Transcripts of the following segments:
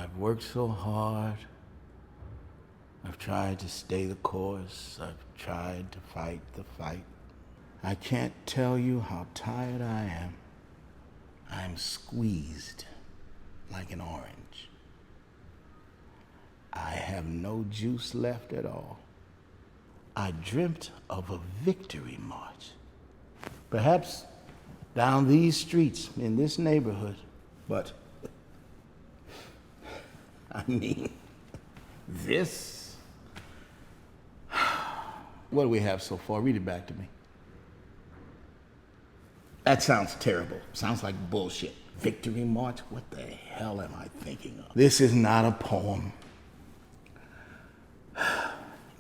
I've worked so hard. I've tried to stay the course. I've tried to fight the fight. I can't tell you how tired I am. I'm squeezed like an orange. I have no juice left at all. I dreamt of a victory march. Perhaps down these streets in this neighborhood, but I mean, this? What do we have so far? Read it back to me. That sounds terrible. Sounds like bullshit. Victory march? What the hell am I thinking of? This is not a poem.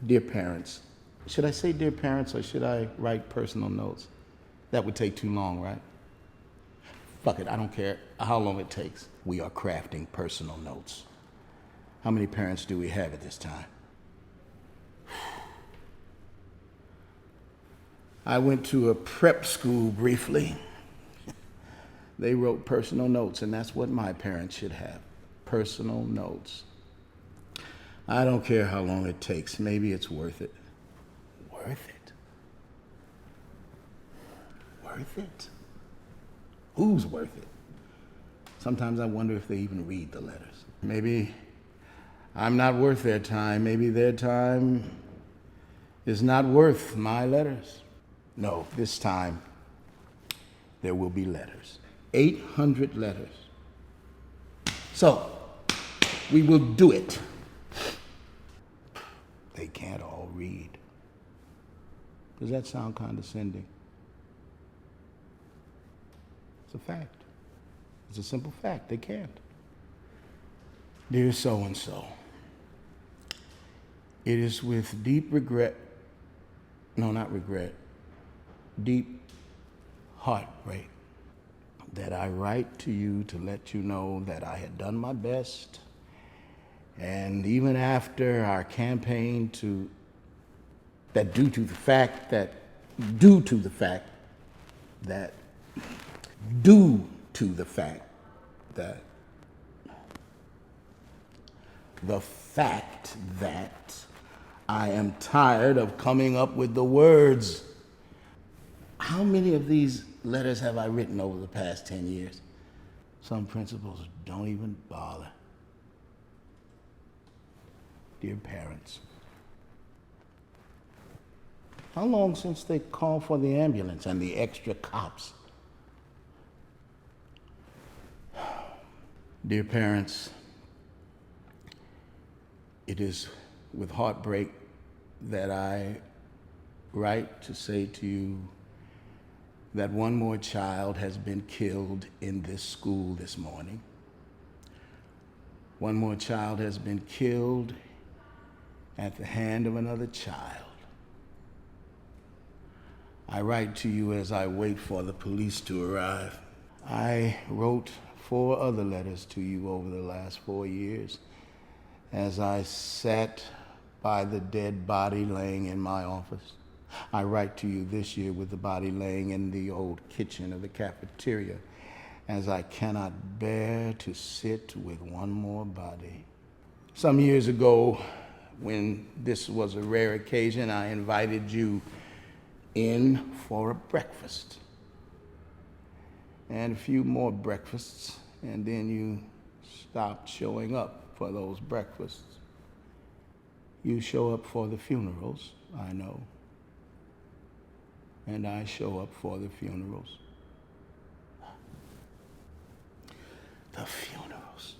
Dear parents. Should I say dear parents or should I write personal notes? That would take too long, right? Fuck it, I don't care how long it takes. We are crafting personal notes. How many parents do we have at this time? I went to a prep school briefly. They wrote personal notes, and that's what my parents should have. Personal notes. I don't care how long it takes. Maybe it's worth it. Worth it? Worth it? Who's worth it? Sometimes I wonder if they even read the letters. Maybe I'm not worth their time. Maybe their time is not worth my letters. No, this time there will be letters. 800 letters. So, we will do it. They can't all read. Does that sound condescending? It's a fact. It's a simple fact. They can't. Dear so-and-so, it is with deep regret, no, not regret, deep heartbreak that I write to you to let you know that I had done my best, and even after our campaign due to the fact that I am tired of coming up with the words. How many of these letters have I written over the past 10 years? Some principals don't even bother. Dear parents, how long since they called for the ambulance and the extra cops? Dear parents, it is with heartbreak that I write to say to you that one more child has been killed in this school this morning. One more child has been killed at the hand of another child. I write to you as I wait for the police to arrive. I wrote 4 other letters to you over the last 4 years as I sat by the dead body laying in my office. I write to you this year with the body laying in the old kitchen of the cafeteria as I cannot bear to sit with one more body. Some years ago, when this was a rare occasion, I invited you in for a breakfast and a few more breakfasts, and then you stopped showing up for those breakfasts. You show up for the funerals, I know, and I show up for the funerals. The funerals.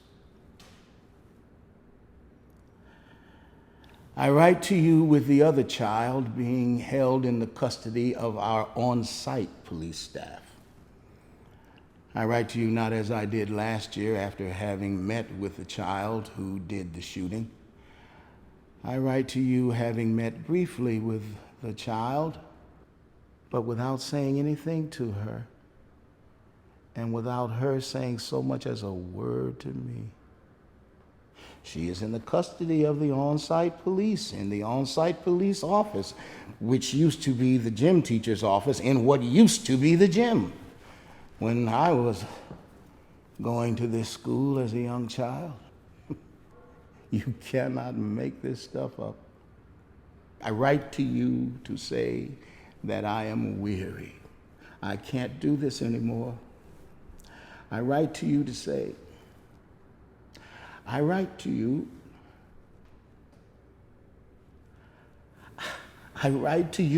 I write to you with the other child being held in the custody of our on-site police staff. I write to you not as I did last year after having met with the child who did the shooting. I write to you having met briefly with the child, but without saying anything to her, and without her saying so much as a word to me. She is in the custody of the on-site police, in the on-site police office, which used to be the gym teacher's office in what used to be the gym when I was going to this school as a young child. You cannot make this stuff up. I write to you to say that I am weary. I can't do this anymore. I write to you to say, I write to you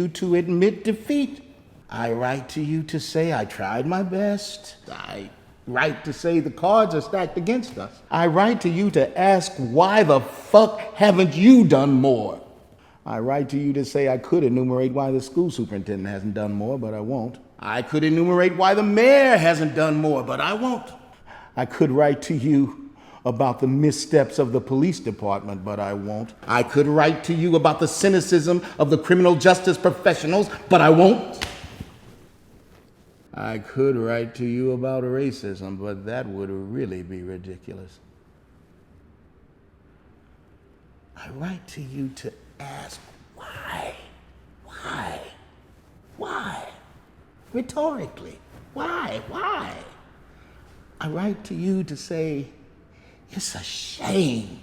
to admit defeat. I write to you to say I tried my best. I write to say the cards are stacked against us. I write to you to ask why the fuck haven't you done more? I write to you to say I could enumerate why the school superintendent hasn't done more, but I won't. I could enumerate why the mayor hasn't done more, but I won't. I could write to you about the missteps of the police department, but I won't. I could write to you about the cynicism of the criminal justice professionals, but I won't. I could write to you about racism, but that would really be ridiculous. I write to you to ask why? Rhetorically, why? I write to you to say, it's a shame.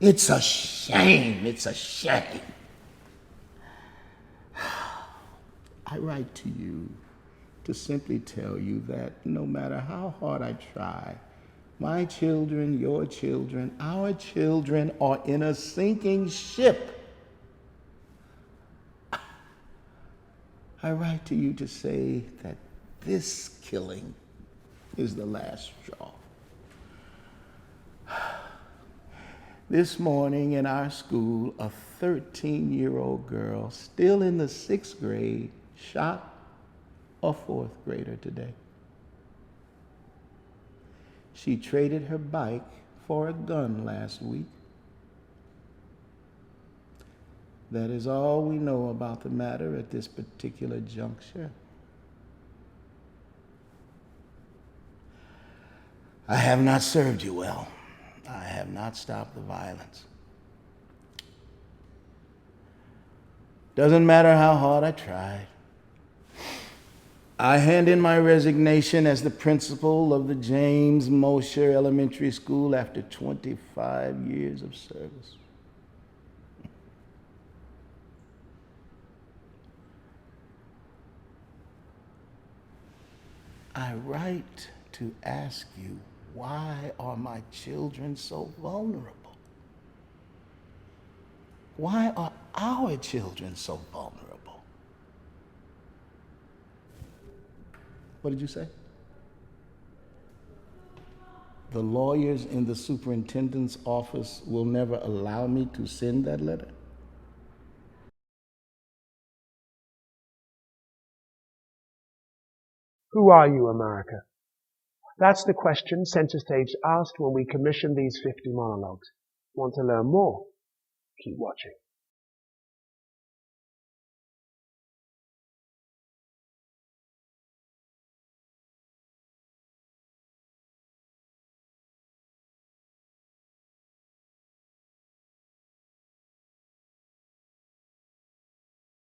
It's a shame. It's a shame. I write to you to simply tell you that no matter how hard I try, my children, your children, our children are in a sinking ship. I write to you to say that this killing is the last straw. This morning in our school, a 13-year-old girl, still in the 6th grade, shot a 4th grader today. She traded her bike for a gun last week. That is all we know about the matter at this particular juncture. I have not served you well. I have not stopped the violence. Doesn't matter how hard I tried. I hand in my resignation as the principal of the James Mosher Elementary School after 25 years of service. I write to ask you, why are my children so vulnerable? Why are our children so vulnerable? What did you say? The lawyers in the superintendent's office will never allow me to send that letter? Who are you, America? That's the question Center Stage asked when we commissioned these 50 monologues. Want to learn more? Keep watching.